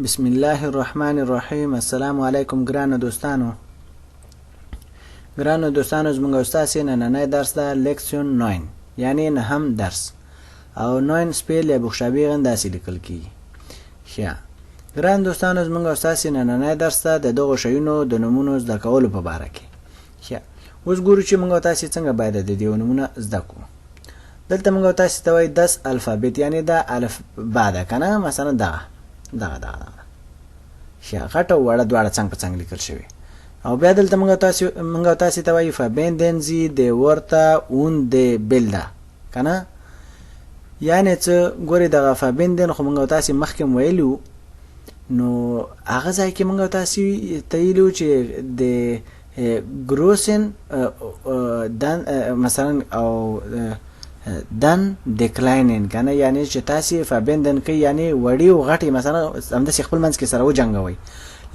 بسم الله الرحمن الرحیم. السلام علیکم ګرانو دوستانو زموږ استاد نننی درس ده لیکسیون 9 یعنی نهم درس او 9 سپیل یا بخشابی غنداسې لیکل کیږي. ښه ګران دوستانو زموږ استاد نننی درس ده د دغه شیونو د نمونو زده کولو په اړه کې. ښه اوس ګورو چې موږ تاسو څنګه باید د دې نمونه زده کوو. دلته موږ تاسو ته وایي 10 الفابet یعنی دا الف با ده کنه، مثلا دا ښه غټه وړه دواړه څنګه په څنګه لیکل شوی. او بیا دلته موږ تاسو ته وایي verbinden Sie die Wörter und die Bilder کنه، یعنی څه ګوري دغه verbinden خو موږ تاسو مخکې ویلو، نو هغه ځای کې موږ تاسو ته ویلو چې د großen dann مثلا او دن دکلاینین کنه، یعنی چې تاسو verbinden کوي یعنی وړي او غټي مثلا هم د خپل منځ کې سره و جنگوي.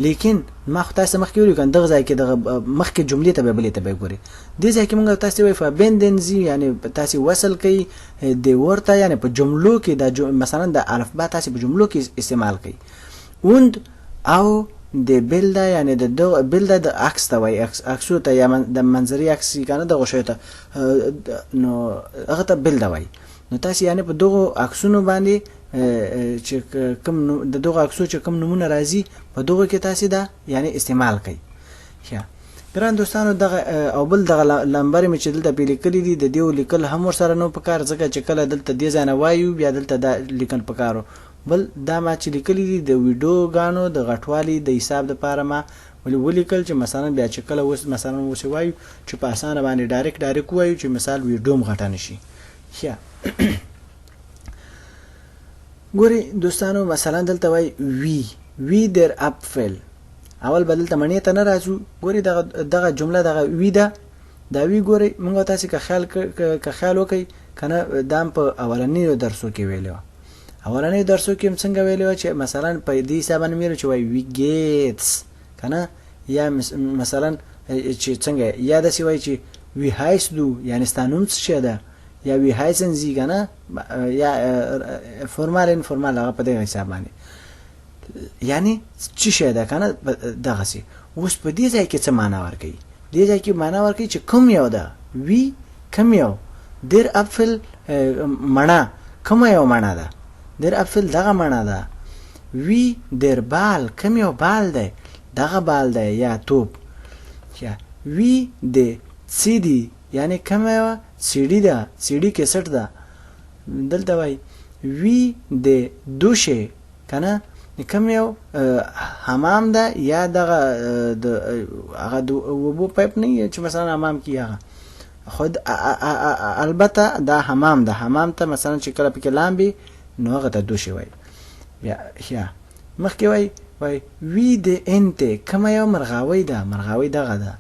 لیکن ما خو تاسو مخکې ویلو کنه دغه ځای کې دغه مخکې جملې ته به بلې ته به ګوري. دې ځای کې موږ تاسو وایي verbinden Sie یعنی تاسو وصل کوي د ورته یعنی په جملو کې د مثلا د الفبا تاسو په جملو کې استعمال کوي. und او د بلدا یعنی د بلدا د عکس ته وای، عکسو ته یا د منظري عکس کنه د غوښه ته نو هغه ته بلدا وای. نو تاسو یعنی په دغه عکسونو باندې چې کوم د دغه عکسو چې کوم نمونه راځي په دغه کې تاسو دا یعنی استعمال کوي. ښه ګران دوستانو دغه او بل دغه لمبر می چې دلته په لیکلي دي د دیو لیکل هم ور سره نو په کار ځکه چې کله دلته دې ځای نه وایو بیا دلته دا لیکل پکارو. بل دا ما چې لیکلي دي د ویډیو غانو د غټوالي د حساب لپاره ما ولیکل چې مثلا بیا چې کله وس مثلا وس وایو چې په اسانه باندې ډایرکټ وایو چې مثال ویډیو غټه نشي. ښه ګوري دوستانو مثلا دلته وای وی در اپفل، اول بدل ته منی ته نه راځو. ګوري دغه جمله دغه وی دا وی ګوري موږ تاسو که خیال وکي کنه دام په اولنی درسو کې ویلو. اولنی درسو کې څنګه ویلو چې مثلا په دې حساب باندې مېرو چې وای وی گیتس کنه، یا مثلا چې څنګه یا د سی وای چې وی هایس دو یعنی ستانوم څه ده، یا وی هایسن زی کنه، یا فرمال انفورمال هغه په دې حساب باندې یعنی څه شه ده کنه دغه سي. اوس په دې ځای کې څه معنا ورکړي؟ دې ځای کې معنا ورکړي چې کوم یو ده وی کوم یو در افل معنا کوم یو معنا ده، در افل دغه معنا ده. وی در بال کوم یو بال ده، دغه بال ده یا توپ. یا وی د سیدی یعنی کوم یو سیډی ده، سیډی کیسټ ده. دلته وای وی د دوشه کنه کوم یو حمام ده یا دغه د هغه د وبو پایپ نه چې مثلا حمام کی هغه خود البته دا حمام ده، حمام ته مثلا چې کله پکې لامبي نو هغه ته دوشه وای. یا مخکې وای وی د انت کوم یو مرغاوی ده، مرغاوی دغه ده.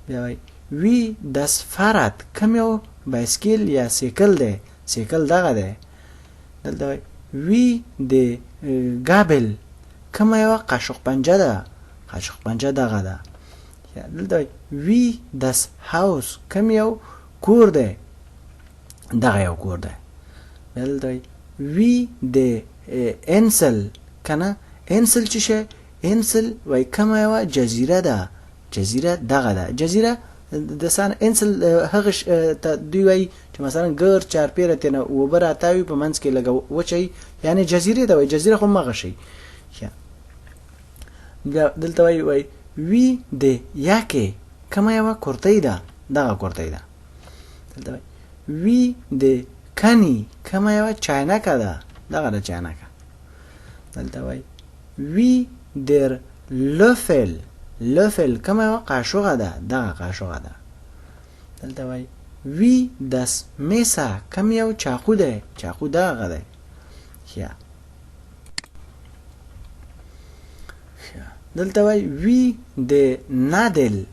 بیا وای وی داس فارات کوم یو بایسکل یا سیکل ده، سیکل دغه ده. دلته وای وی د گابل کوم یو قاشق پنجه ده، قاشق پنجه دغه ده. دلته وای وی داس هاوس کوم یو کور ده، دغه یو کور ده. دلته وای وی د انسل کنه، انسل چې شه انسل وای کوم یو جزیره ده، جزیره دغه ده. جزیره د سان انسل هغه ته دوی وای چې مثلا ګر چار پیره تنه وبر اتاوي په منځ کې لګو وچي یعنی جزیره ده. وای جزیره خو مغه شي. دلته وای وی د یاکه کما یو کورتای ده، دغه کورتای ده. دلته وی د کنی کما یو چاینکه ده، دغه د چاینکه. دلته وای وی در لوفل، لوفل کما یو قاشوغه ده، دغه قاشوغه ده. دلته وای وی داس میسا کم یو چاقو ده، چاقو دغه ده. دلته وای وی د نادل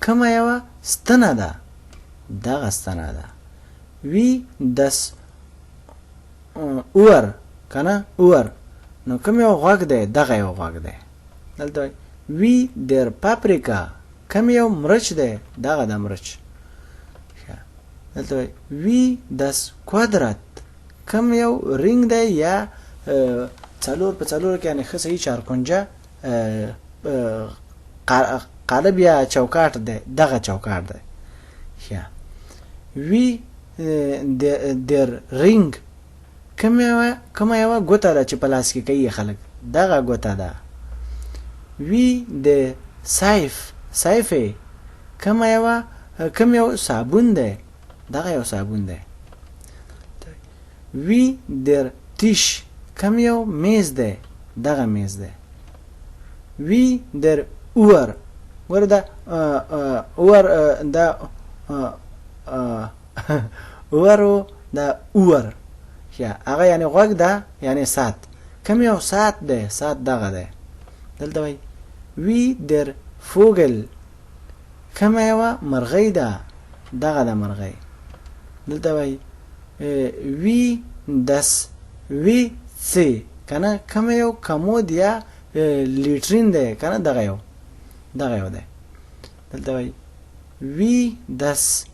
کم یو ستنه ده، دغه ستنه ده. وی داس اور کنه، اور نو کم یو غوږ ده، دغه یو غوږ ده. دلته وای وی در پاپریکا کم یو مرچ ده، دغه د مرچ. دلته وی داس کوادرات کم یو رنگ ده یا څلور په څلور کې یعنی ښه صحیح چارکونجه قالب یا چوکاټ دی دغه چوکاټ دی یا وی در رینګ کومه یوه ګوته ده چې په لاس کې کوي خلک دغه ګوته ده وی د سایفې کوم یو صابون دی دغه یو صابون دی وی در تیش کوم یو میز دی دغه میز دی وی در اور وردا اور دا اورو دا اور یا هغه یعنی غوږ ده یعنی ساعت کوم یو ساعت دی ساعت دغه دی دلته وای وی در فوگل کوم یو مرغۍ ده دغه د مرغۍ دلته وای وی دس وی سی کنه کوم یو کمود یا لیټرین دی کنه دغه یو دی دلته وای وی دس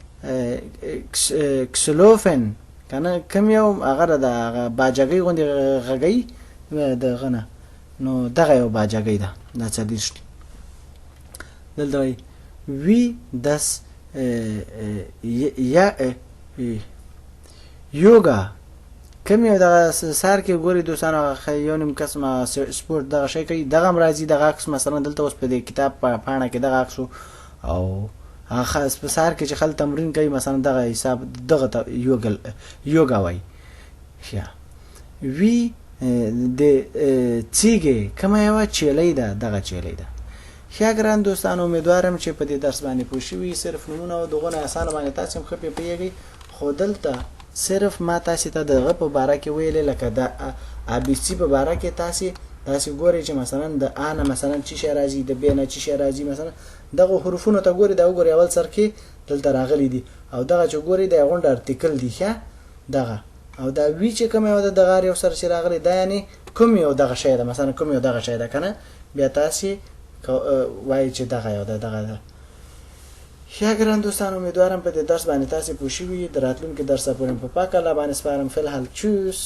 کسلوفن کنه کوم یو هغه د باجګۍ غوندې غږی دغه نه نو دغه یو باجګۍ ده دا څه دلته وای وی دس یوګا کوم یو دغه سار کې ګوري دوستانو یو نیم قسمه سپورت دغه شی کوي دغه مرضی دغه عکس مثلا دلته اوس په دې کتاب په پاڼه کې دغه عکس او هغه خاص په سار کې چې خل تمرین کوي مثلا دغه حساب دغه یوګا وای یا وی د چیګه کوم یو چیلې ده دغه چیلې ده ښه ګران دوستانو امیدوارم چې په دې درس باندې پوه شئ صرف نمونه او دغه اسانه باندې تاسو هم خپې پیږئ خو دلته صرف ما تاسو ته دغه په باره کې ویلې لکه د ا بي سي په باره کې تاسو ګورئ چې مثلا د ا نه مثلا چې شی راځي د ب نه چې شی راځي مثلا دغه حروفونو ته ګورئ دا وګورئ اول سر کې دلته راغلي دي او دغه چې ګورئ د غونډ ارتیکل دی ښه دغه او دا وی چې کوم یو د دغه یو سر چې راغلي دا یعنی کوم یو دغه شی ده مثلا کوم یو دغه شی ده کنه بیا تاسو وای چې دغه یو دغه ښه ګران دوستانو امیدوارم په دې درس باندې تاسو پوه شئ د راتلونکي درس پورې په پاک الله باندې سپارم فل حال چوس